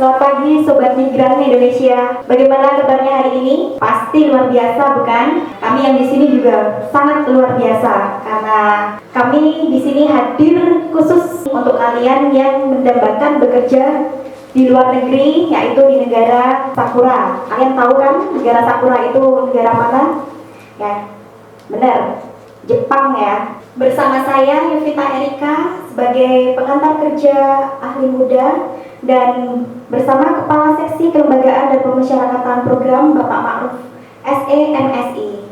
Selamat pagi Sobat Migran Indonesia. Bagaimana kabarnya hari ini? Pasti luar biasa, bukan? Kami yang di sini juga sangat luar biasa karena kami di sini hadir khusus untuk kalian yang mendambakan bekerja di luar negeri, yaitu di negara Sakura. Kalian tahu kan negara Sakura itu negara mana? Ya, benar, Jepang ya. Bersama saya Yovita Erika sebagai pengantar kerja ahli muda dan bersama Kepala Seksi Kelembagaan dan Pemasyarakatan Program Bapak Ma'ruf SE/MSI.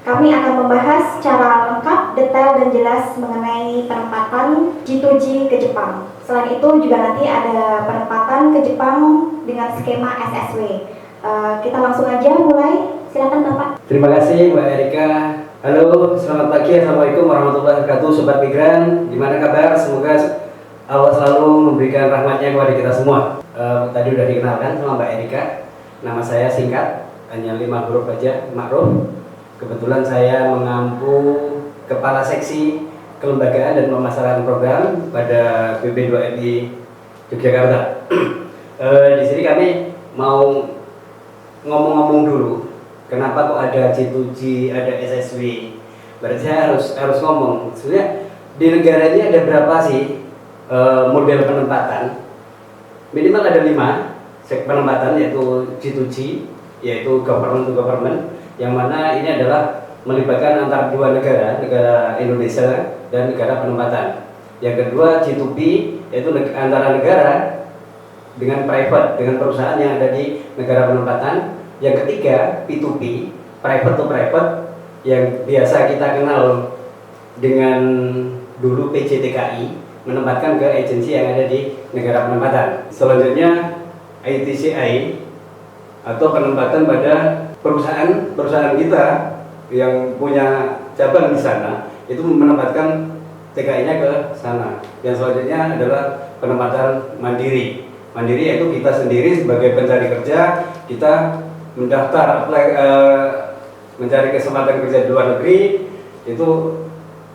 Kami akan membahas secara lengkap, detail dan jelas mengenai penempatan G2G ke Jepang. Selain itu juga nanti ada penempatan ke Jepang dengan skema SSW. Kita langsung aja mulai. Silakan Bapak. Terima kasih Mbak Erika. Halo, selamat pagi. Assalamualaikum warahmatullahi wabarakatuh, Sobat Migran. Gimana kabar? Semoga Allah selalu memberikan rahmatnya kepada kita semua. Tadi udah dikenalkan sama Mbak Erika. Nama saya singkat, hanya 5 huruf aja, Ma'ruf. Kebetulan saya mengampu Kepala Seksi Kelembagaan dan Pemasaran Program pada BB2MI Yogyakarta. Di sini kami mau ngomong-ngomong dulu. Kenapa kok ada G2G, ada SSW? Berarti saya harus ngomong. Sebenarnya di negara ini ada berapa sih model penempatan? Minimal ada 5 penempatan, yaitu G2G, yaitu government to government, yang mana ini adalah melibatkan antara dua negara Indonesia dan negara penempatan. Yang kedua G2P, yaitu antara negara dengan private, dengan perusahaan yang ada di negara penempatan. Yang ketiga P2P, private to private, yang biasa kita kenal dengan dulu PJTKI, menempatkan ke agensi yang ada di negara penempatan. Selanjutnya ITCI, atau penempatan pada perusahaan kita yang punya cabang di sana, itu menempatkan TKI-nya ke sana. Yang selanjutnya adalah penempatan mandiri. Mandiri yaitu kita sendiri sebagai pencari kerja, kita mendaftar mencari kesempatan kerja di luar negeri, itu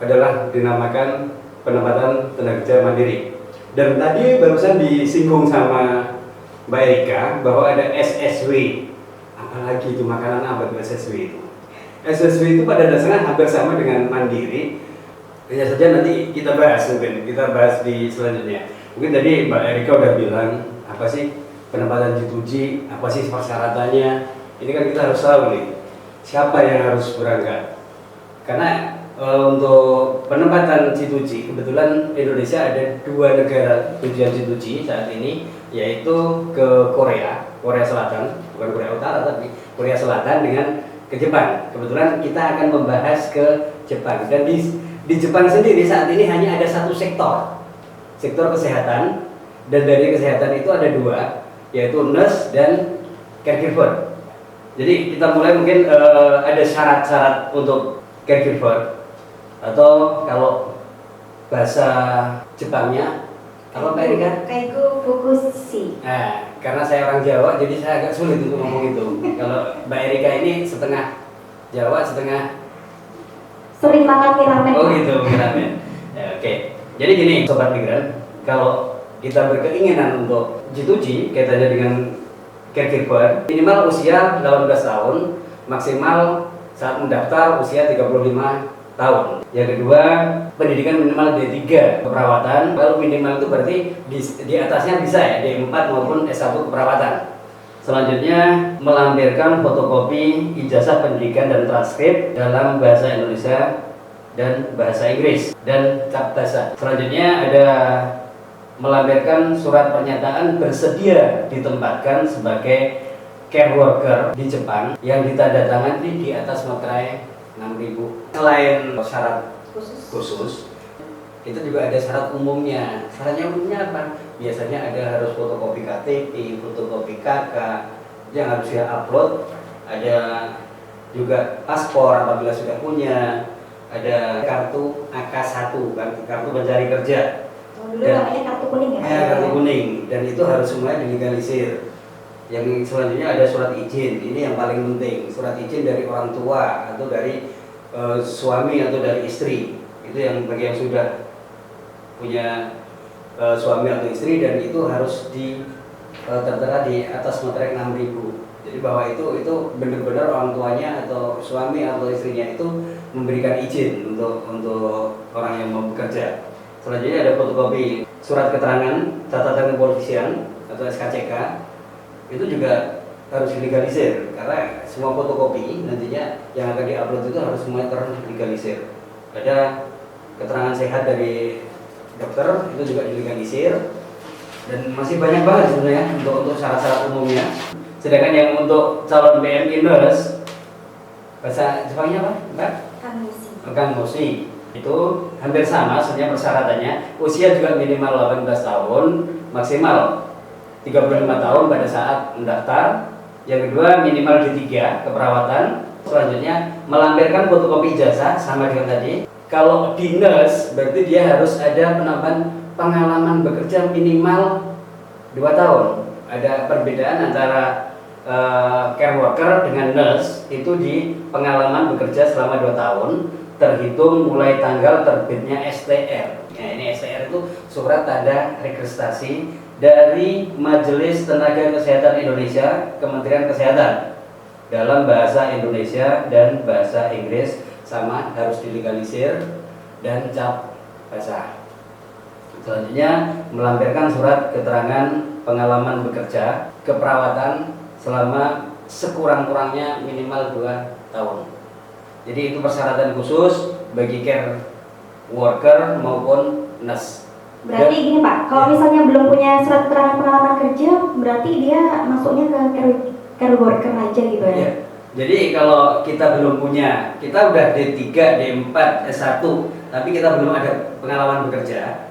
adalah dinamakan penempatan tenaga kerja mandiri. Dan tadi barusan disinggung sama Mbak Erika bahwa ada SSW. Apalagi itu makanan apa itu SSW itu? SSW itu pada dasarnya hampir sama dengan mandiri. Hanya saja nanti kita bahas di selanjutnya. Mungkin tadi Mbak Erika udah bilang apa sih penempatan G2G, apa sih persyaratannya. Ini kan kita harus tahu nih siapa yang harus berangkat. Karena untuk penempatan G2G, kebetulan Indonesia ada 2 negara tujuan G2G saat ini, yaitu ke Korea Selatan, bukan Korea Utara tapi Korea Selatan, dengan ke Jepang. Kebetulan kita akan membahas ke Jepang. Dan di Jepang sendiri saat ini hanya ada satu sektor kesehatan, dan dari kesehatan itu ada 2, yaitu nurse dan caregiver. Jadi kita mulai mungkin ada syarat-syarat untuk caregiver, atau kalau bahasa Jepangnya apa Mbak Erika? Kaigo Fukushi. Nah, karena saya orang Jawa, jadi saya agak sulit untuk ngomong itu. Kalau Mbak Erika ini setengah Jawa, setengah Sering makan mie ramen. Oh gitu, mie ramen. Ya, oke. Jadi gini, Sobat Migran, kalau kita berkeinginan untuk G2G kaitannya dengan caregiver, minimal usia 18 tahun, maksimal saat mendaftar usia 35 tahun. Yang kedua, pendidikan minimal D3 keperawatan, lalu minimal itu berarti di atasnya bisa ya D4 maupun S1 keperawatan. Selanjutnya, melampirkan fotokopi ijazah pendidikan dan transkrip dalam bahasa Indonesia dan bahasa Inggris dan cap dasar. Selanjutnya ada melampirkan surat pernyataan bersedia ditempatkan sebagai care worker di Jepang yang ditandatangani di atas materai 6.000. Selain syarat khusus, itu juga ada syarat umumnya. Syaratnya umumnya apa? Biasanya ada harus fotokopi KTP, fotokopi KK yang harus upload. Ada juga paspor apabila sudah punya. Ada kartu AK1, kartu pencari kerja. Dulu namanya kartu kuning ya? Kartu kuning, dan itu harus semuanya dilegalisir. Yang selanjutnya ada surat izin. Ini yang paling penting, surat izin dari orang tua atau dari suami atau dari istri. Itu yang bagi yang sudah punya suami atau istri, dan itu harus tertera di atas materai 6.000. Jadi bahwa itu benar-benar orang tuanya atau suami atau istrinya itu memberikan izin untuk orang yang mau bekerja. Selanjutnya ada fotokopi surat keterangan catatan kepolisian atau SKCK. Itu juga harus dilegalisir karena semua fotokopi nantinya yang akan diupload itu harus semua terlegalisir. Ada keterangan sehat dari dokter itu juga dilegalisir, dan masih banyak banget sebenarnya untuk syarat-syarat umumnya. Sedangkan yang untuk calon BMI nurse, bahasa Jepangnya apa? Kangoshi. Itu hampir sama sebenarnya persyaratannya. Usia juga minimal 18 tahun, maksimal 35 tahun pada saat mendaftar. Yang kedua minimal D3 keperawatan. Selanjutnya melampirkan fotokopi ijazah sama dengan tadi. Kalau di nurse berarti dia harus ada penambahan pengalaman bekerja minimal 2 tahun. Ada perbedaan antara care worker dengan nurse itu di pengalaman bekerja selama 2 tahun terhitung mulai tanggal terbitnya STR. Nah, ini STR itu surat tanda registrasi dari Majelis Tenaga Kesehatan Indonesia, Kementerian Kesehatan, dalam bahasa Indonesia dan bahasa Inggris sama, harus dilegalisir, dan cap basah. Selanjutnya melampirkan surat keterangan pengalaman bekerja keperawatan selama sekurang-kurangnya minimal 2 tahun. Jadi itu persyaratan khusus bagi care worker maupun nurse. Berarti gini Pak, kalau misalnya belum punya surat keterangan pengalaman kerja, berarti dia masuknya ke care worker aja gitu ya? Ya. Jadi kalau kita belum punya, kita udah D3, D4, S1, tapi kita belum ada pengalaman bekerja,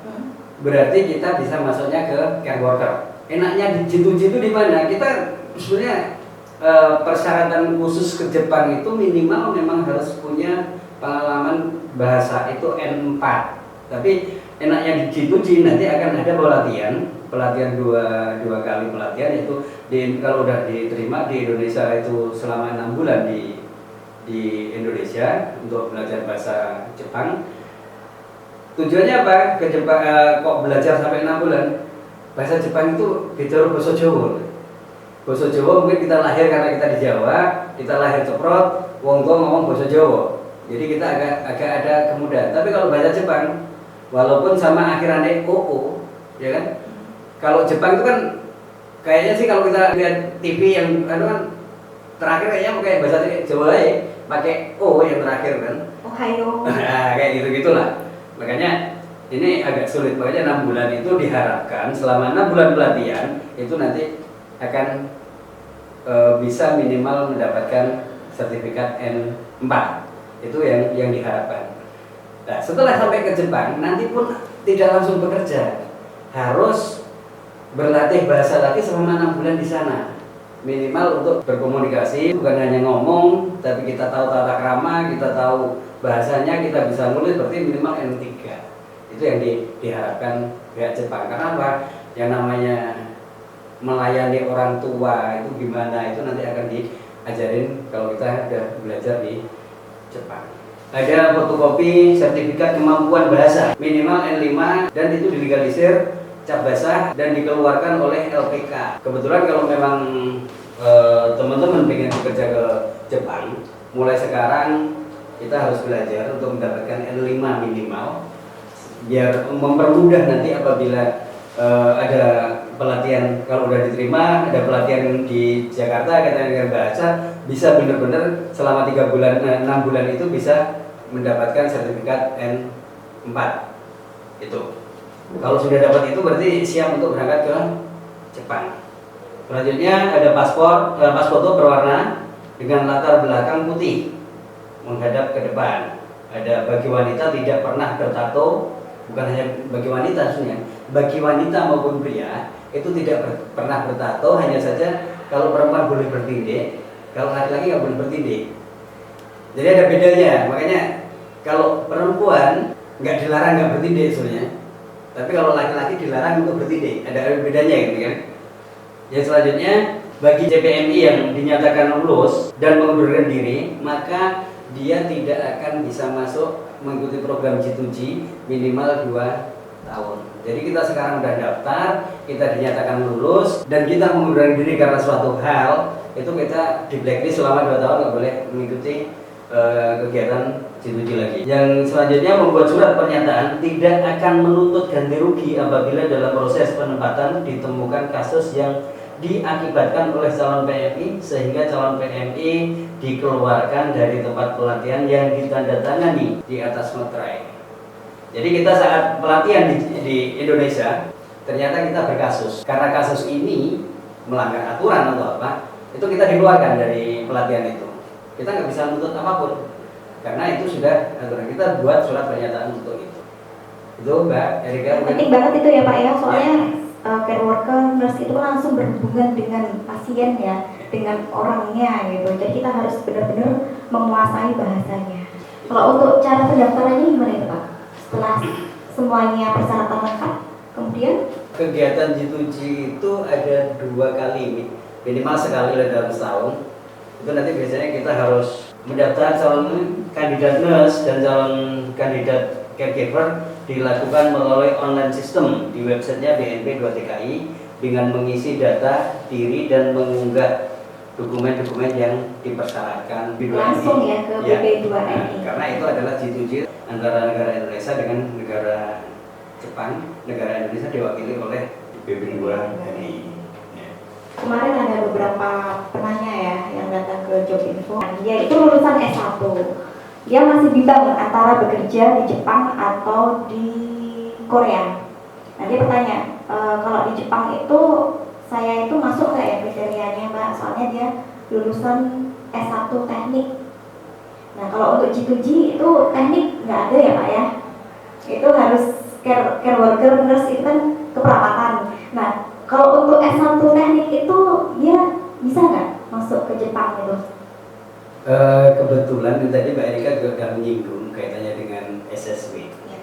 berarti kita bisa masuknya ke care worker. Enaknya di jitu-jitu di mana? Kita sebenarnya persyaratan khusus ke Jepang itu minimal memang harus punya pengalaman bahasa itu N4. Tapi enaknya di G2G nanti akan ada pelatihan dua kali pelatihan, yaitu kalau udah diterima di Indonesia itu selama 6 bulan di Indonesia untuk belajar bahasa Jepang. Tujuannya apa? Ke Jepang kok belajar sampai 6 bulan? Bahasa Jepang itu bicara bahasa Jawa. Bahasa Jawa mungkin kita lahir karena kita di Jawa, kita lahir ceprot, wong tua ngomong bahasa Jawa. Jadi kita agak ada kemudahan. Tapi kalau bahasa Jepang, walaupun sama akhirannya OO, ya kan? Kalau Jepang itu kan kayaknya sih kalau kita lihat TV yang kan terakhir kayaknya pakai bahasa Jawa ya, pakai O yang terakhir kan. Ohayo. Nah, kayak gitu-gitulah. Makanya ini agak sulit. Makanya 6 bulan itu diharapkan selama 6 bulan pelatihan itu nanti akan bisa minimal mendapatkan sertifikat N4. Itu yang diharapkan. Nah, setelah sampai ke Jepang, nanti pun tidak langsung bekerja, harus berlatih bahasa lagi selama 6 bulan di sana. Minimal untuk berkomunikasi, bukan hanya ngomong, tapi kita tahu tata krama, kita tahu bahasanya, kita bisa nulis, berarti minimal N3. Itu yang diharapkan pihak Jepang. Karena apa? Yang namanya melayani orang tua itu gimana, itu nanti akan diajarin kalau kita sudah belajar di Jepang. Ada fotokopi sertifikat kemampuan bahasa minimal N5, dan itu dilegalisir, cap basah, dan dikeluarkan oleh LPK. Kebetulan kalau memang teman-teman ingin bekerja ke Jepang, mulai sekarang kita harus belajar untuk mendapatkan N5 minimal, biar mempermudah nanti apabila ada pelatihan, kalau udah diterima, ada pelatihan di Jakarta dengan bahasa, bisa benar-benar selama 3 bulan, 6 bulan itu bisa mendapatkan sertifikat N4 itu. Kalau sudah dapat itu berarti siap untuk berangkat ke Jepang. Selanjutnya ada paspor foto berwarna dengan latar belakang putih menghadap ke depan. Ada bagi wanita tidak pernah bertato, bukan hanya bagi wanita sebenarnya, bagi wanita maupun pria itu tidak pernah bertato, hanya saja kalau perempuan boleh bertindik, kalau laki-laki nggak boleh bertindik. Jadi ada bedanya, makanya kalau perempuan nggak dilarang nggak bertindik sebenarnya, tapi kalau laki-laki dilarang untuk bertindik, ada bedanya gitu kan. Yang selanjutnya, bagi CPNI yang dinyatakan lulus dan mengundurkan diri, maka dia tidak akan bisa masuk mengikuti program G2G minimal 2 tahun. Jadi kita sekarang udah daftar, kita dinyatakan lulus, dan kita mengundurkan diri karena suatu hal, itu kita di blacklist selama 2 tahun nggak boleh mengikuti kegiatan G2G lagi. Yang selanjutnya membuat surat pernyataan tidak akan menuntut ganti rugi apabila dalam proses penempatan ditemukan kasus yang diakibatkan oleh calon PMI sehingga calon PMI dikeluarkan dari tempat pelatihan yang ditandatangani di atas materai. Jadi kita saat pelatihan di Indonesia ternyata kita berkasus. Karena kasus ini melanggar aturan atau apa, itu kita dikeluarkan dari pelatihan itu. Kita nggak bisa menuntut apapun karena itu sudah aturan. Kita buat surat pernyataan untuk itu. Itu Mbak Erika. Penting banget itu ya Pak ya, soalnya care worker, nurse itu langsung berhubungan dengan pasien ya, dengan orangnya gitu. Jadi kita harus benar-benar menguasai bahasanya. Kalau untuk cara pendaftarannya gimana itu Pak? Setelah semuanya persyaratan lengkap, kemudian kegiatan G2G itu ada 2 kali, minimal sekali dalam setahun. Itu nanti biasanya kita harus mendaftar calon kandidat nurse dan calon kandidat caregiver dilakukan melalui online system di websitenya BNP 2TKI dengan mengisi data diri dan mengunggah dokumen-dokumen yang dipersyaratkan langsung ya ke BP2NI. Nah, karena itu adalah G2G antara negara Indonesia dengan negara Jepang. Negara Indonesia diwakili oleh BP2NI. Kemarin ada beberapa penanya ya yang datang ke job info. Dia itu lulusan S1. Dia masih bimbang antara bekerja di Jepang atau di Korea. Nah dia bertanya, kalau di Jepang itu saya itu masuk nggak ya kriterianya Mbak? Soalnya dia lulusan S1 teknik. Nah kalau untuk G2G itu teknik nggak ada ya Pak ya? Itu harus care worker nurse itu kan keperawatan. Nah kalau untuk S1 teknik itu dia bisa nggak masuk ke Jepang itu? Kebetulan tadi Mbak Erika juga sudah menyinggung kaitannya dengan SSW. Ya.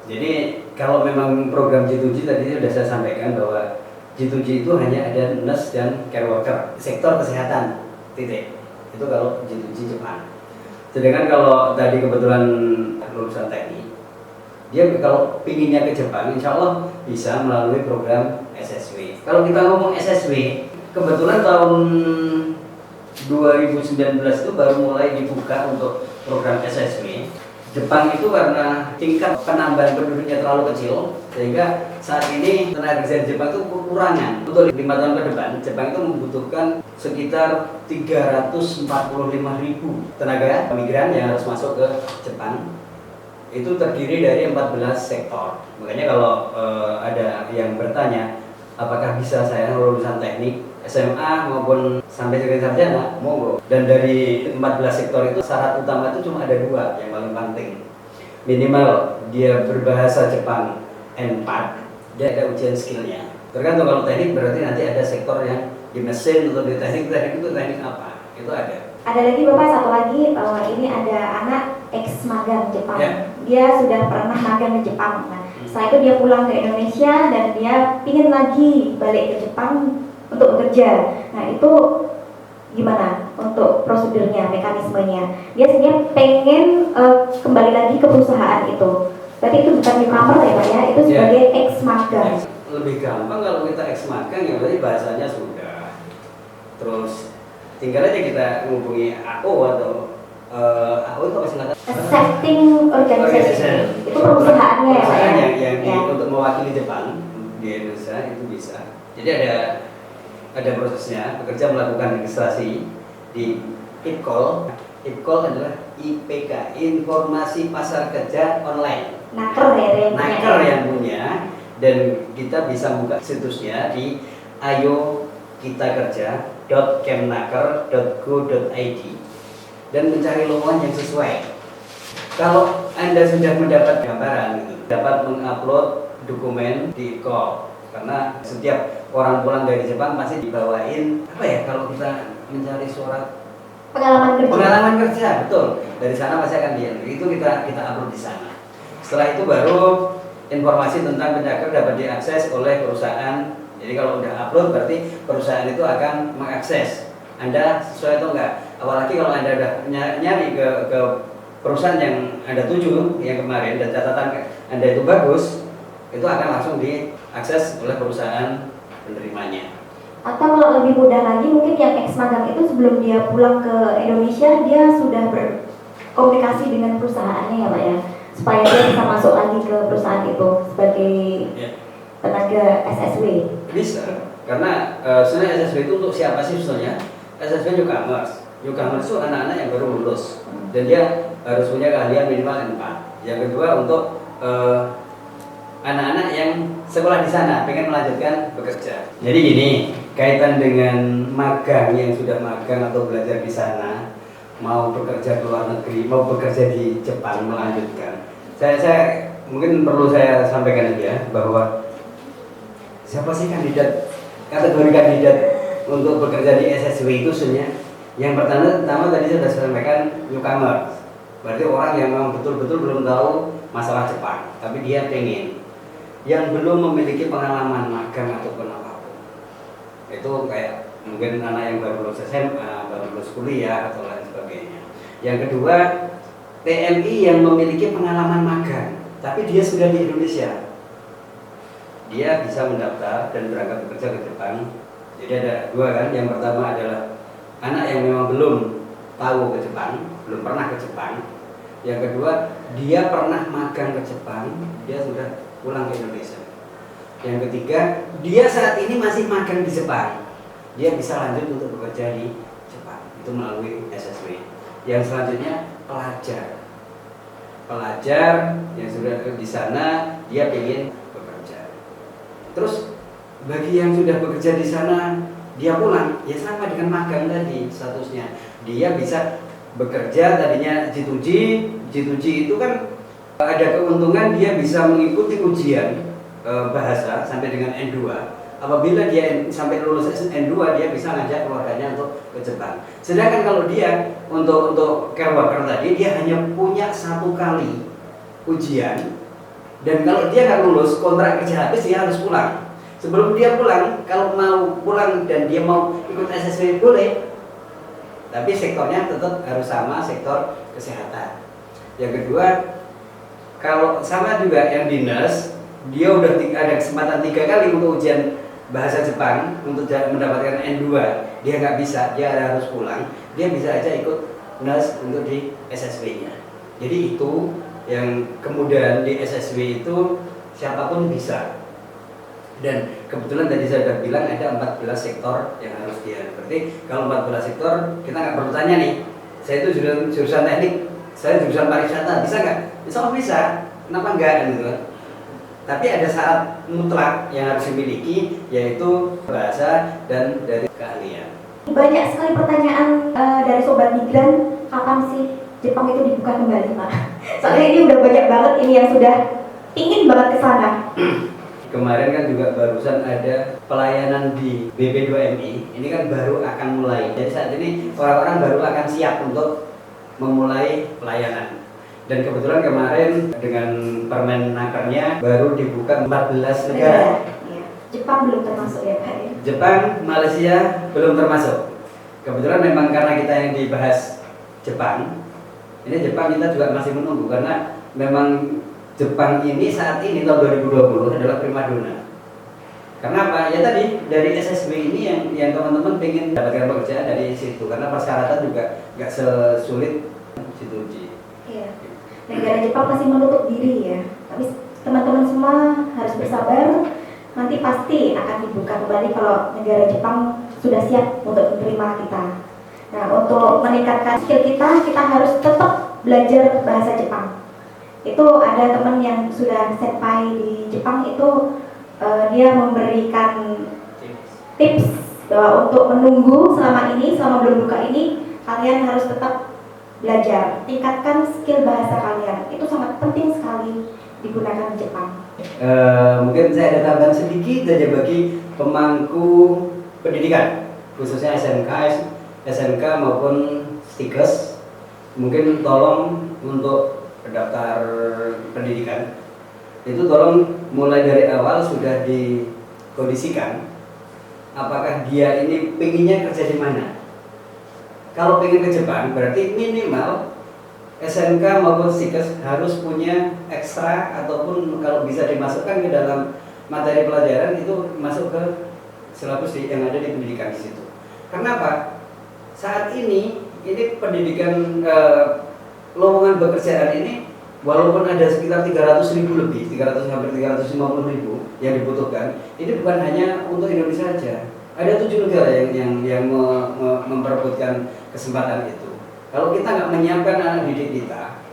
Jadi kalau memang program G2G tadi sudah saya sampaikan bahwa G2G itu hanya ada nurse dan care worker, sektor kesehatan, titik. Itu kalau G2G Jepang. Sedangkan kalau tadi kebetulan lulusan teknik, dia kalau pinginnya ke Jepang, insya Allah bisa melalui program SSW. Kalau kita ngomong SSW, kebetulan tahun 2019 itu baru mulai dibuka untuk program SSW. Jepang itu karena tingkat penambahan penduduknya terlalu kecil, sehingga saat ini tenaga kerja di Jepang itu kekurangan. Untuk 5 tahun ke depan, Jepang itu membutuhkan sekitar 345.000 tenaga migran yang harus masuk ke Jepang. Itu terdiri dari 14 sektor. Makanya kalau ada yang bertanya, apakah bisa saya lulusan teknik, SMA maupun sampai dengan sarjana, monggo. Dan dari 14 sektor itu syarat utama itu cuma ada 2 yang paling penting. Minimal dia berbahasa Jepang N4, dia ada ujian skillnya. Tergantung kalau teknik berarti nanti ada sektor yang di mesin atau di teknik itu teknik apa, itu ada. Ada lagi Bapak, satu lagi, ini ada anak ex magang Jepang. Ya. Dia sudah pernah magang ke Jepang. Nah, setelah itu dia pulang ke Indonesia dan dia ingin lagi balik ke Jepang untuk bekerja. Nah itu gimana untuk prosedurnya, mekanismenya? Dia sebenarnya pengen kembali lagi ke perusahaan itu. Berarti itu bukan newcomer ya Pak ya? Itu sebagai ex magang. Lebih gampang kalau kita ex magang ya berarti bahasanya sudah. Terus tinggal aja kita menghubungi AO atau AO itu apa sih kata? Accepting organization. Itu perusahaannya ya Pak ya? Yang untuk mewakili Jepang di Indonesia itu bisa. Jadi ada prosesnya, pekerja melakukan registrasi di IPKOL. IPKOL adalah IPK, Informasi Pasar Kerja Online. Naker ya, Naker yang punya, dan kita bisa buka situsnya di ayokitakerja.kemnaker.go.id dan mencari lowongan yang sesuai. Kalau Anda sudah mendapat gambaran, dapat mengupload dokumen di IPKOL. Karena setiap orang pulang dari Jepang pasti dibawain apa ya kalau kita mencari surat pengalaman kerja, betul. Dari sana pasti akan itu kita upload di sana. Setelah itu baru informasi tentang pencaker dapat diakses oleh perusahaan. Jadi kalau udah upload berarti perusahaan itu akan mengakses Anda sesuai atau enggak. Apalagi kalau Anda udah nyari ke perusahaan yang Anda tuju yang kemarin dan catatan Anda itu bagus, itu akan langsung diakses oleh perusahaan penerimanya. Atau kalau lebih mudah lagi, mungkin yang ex magang itu sebelum dia pulang ke Indonesia, dia sudah berkomunikasi dengan perusahaannya ya Pak ya, supaya dia bisa masuk lagi ke perusahaan itu sebagai tenaga SSW. Bisa, karena sebenarnya SSW itu untuk siapa sih sebenarnya? SSW newcomers. Newcomers itu anak-anak yang baru lulus dan dia harus punya keahlian minimal N4. Yang kedua untuk anak-anak yang sekolah di sana pengen melanjutkan bekerja. Jadi gini, kaitan dengan magang yang sudah magang atau belajar di sana, mau bekerja ke luar negeri, mau bekerja di Jepang melanjutkan. Saya mungkin perlu saya sampaikan ya bahwa siapa sih kategori kandidat untuk bekerja di SSW itu sebenarnya? Yang pertama tadi saya sudah sampaikan newcomer, berarti orang yang memang betul-betul belum tahu masalah Jepang, tapi dia pengen, yang belum memiliki pengalaman magang ataupun apapun. Itu kayak mungkin anak yang baru lulus SMA, baru lulus kuliah atau lain sebagainya. Yang kedua, TNI yang memiliki pengalaman magang, tapi dia sudah di Indonesia. Dia bisa mendaftar dan berangkat bekerja ke Jepang. Jadi ada dua kan, yang pertama adalah anak yang memang belum tahu ke Jepang, belum pernah ke Jepang. Yang kedua, dia pernah magang ke Jepang, dia sudah pulang ke Indonesia. Yang ketiga, dia saat ini masih magang di Jepang, dia bisa lanjut untuk bekerja di Jepang, itu melalui SSW. Yang selanjutnya pelajar yang sudah di sana, dia ingin bekerja. Terus bagi yang sudah bekerja di sana, dia pulang, ya sama dengan magang tadi statusnya. Dia bisa bekerja tadinya G2G itu kan ada keuntungan, dia bisa mengikuti ujian bahasa sampai dengan N2. Apabila dia sampai lulus N2, dia bisa ngajak keluarganya untuk ke Jepang. Sedangkan kalau dia untuk care worker tadi, dia hanya punya 1 kali ujian, dan kalau dia nggak lulus, kontrak kerja habis, dia harus pulang. Sebelum dia pulang, kalau mau pulang dan dia mau ikut SSW boleh, tapi sektornya tetap harus sama, sektor kesehatan. Yang kedua, kalau sama juga yang dinas, dia udah ada kesempatan 3 kali untuk ujian bahasa Jepang untuk mendapatkan N2, dia nggak bisa, dia harus pulang. Dia bisa aja ikut NAS untuk di SSW-nya. Jadi itu yang kemudian di SSW itu siapapun bisa. Dan kebetulan tadi saya sudah bilang ada 14 sektor yang harus dia. Berarti kalau 14 sektor, kita nggak perlu tanya nih, saya itu jurusan teknik, saya jurusan pariwisata, bisa nggak? Bisa, kenapa enggak gitu kan? Tapi ada syarat mutlak yang harus dimiliki, yaitu bahasa dan dari keahlian. Banyak sekali pertanyaan dari sobat migran, kapan sih Jepang itu dibuka kembali Pak? Soalnya ini udah banyak banget ini yang sudah ingin banget ke sana. Kemarin kan juga barusan ada pelayanan di BP2MI, ini kan baru akan mulai. Jadi saat ini orang-orang baru akan siap untuk memulai pelayanan. Dan kebetulan kemarin dengan Permenakernya baru dibuka 14 negara. Ya. Jepang belum termasuk ya Pak ya? Jepang, Malaysia belum termasuk. Kebetulan memang karena kita yang dibahas Jepang, ini Jepang kita juga masih menunggu karena memang Jepang ini saat ini tahun 2020 adalah primadona. Karena apa? Ya tadi dari SSW ini yang teman-teman pengen dapatkan pekerjaan dari situ, karena persyaratan juga nggak sesulit G2G. Iya. Negara Jepang masih menutup diri ya. Tapi teman-teman semua harus bersabar. Nanti pasti akan dibuka kembali kalau negara Jepang sudah siap untuk menerima kita. Nah, untuk meningkatkan skill kita harus tetap belajar bahasa Jepang. Itu ada teman yang sudah senpai di Jepang itu dia memberikan tips bahwa untuk menunggu selama belum buka ini, kalian harus tetap belajar, tingkatkan skill bahasa kalian. Itu sangat penting sekali digunakan di Jepang. Mungkin saya ada tambahan sedikit saja bagi pemangku pendidikan, khususnya SMK maupun Stikes. Mungkin tolong untuk pendaftar pendidikan itu tolong mulai dari awal sudah dikondisikan apakah dia ini pengennya kerja di mana. Kalau pengen ke Jepang berarti minimal SMK maupun STIKES harus punya ekstra ataupun kalau bisa dimasukkan ke dalam materi pelajaran itu masuk ke silabus yang ada di pendidikan di situ. Kenapa? Saat ini pendidikan lowongan pekerjaan ini walaupun ada sekitar 300.000 lebih, 300 hampir 350.000 yang dibutuhkan, ini bukan hanya untuk Indonesia saja. Ada 7 negara yang memperebutkan kesempatan itu. Kalau kita nggak menyiapkan anak didik kita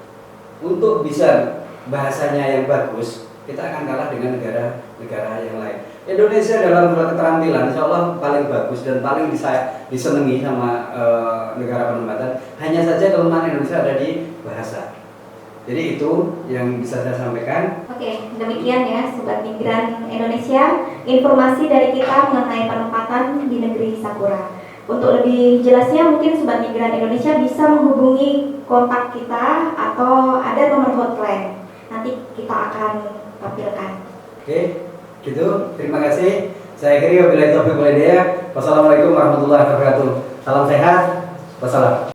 untuk bisa bahasanya yang bagus, kita akan kalah dengan negara-negara yang lain. Indonesia dalam keterampilan insya Allah paling bagus dan paling bisa disenangi sama negara penempatan. Hanya saja kelemahan Indonesia ada di bahasa. Jadi itu yang bisa saya sampaikan. Oke, demikian ya Sobat Migran Indonesia, informasi dari kita mengenai penempatan di negeri Sakura. Untuk lebih jelasnya mungkin Sobat Migran Indonesia bisa menghubungi kontak kita atau ada nomor hotline. Nanti kita akan tampilkan. Oke, gitu. Terima kasih. Saya akhiri wabillahi taufiq wal hidayah. Wassalamualaikum warahmatullahi wabarakatuh. Salam sehat. Wassalam.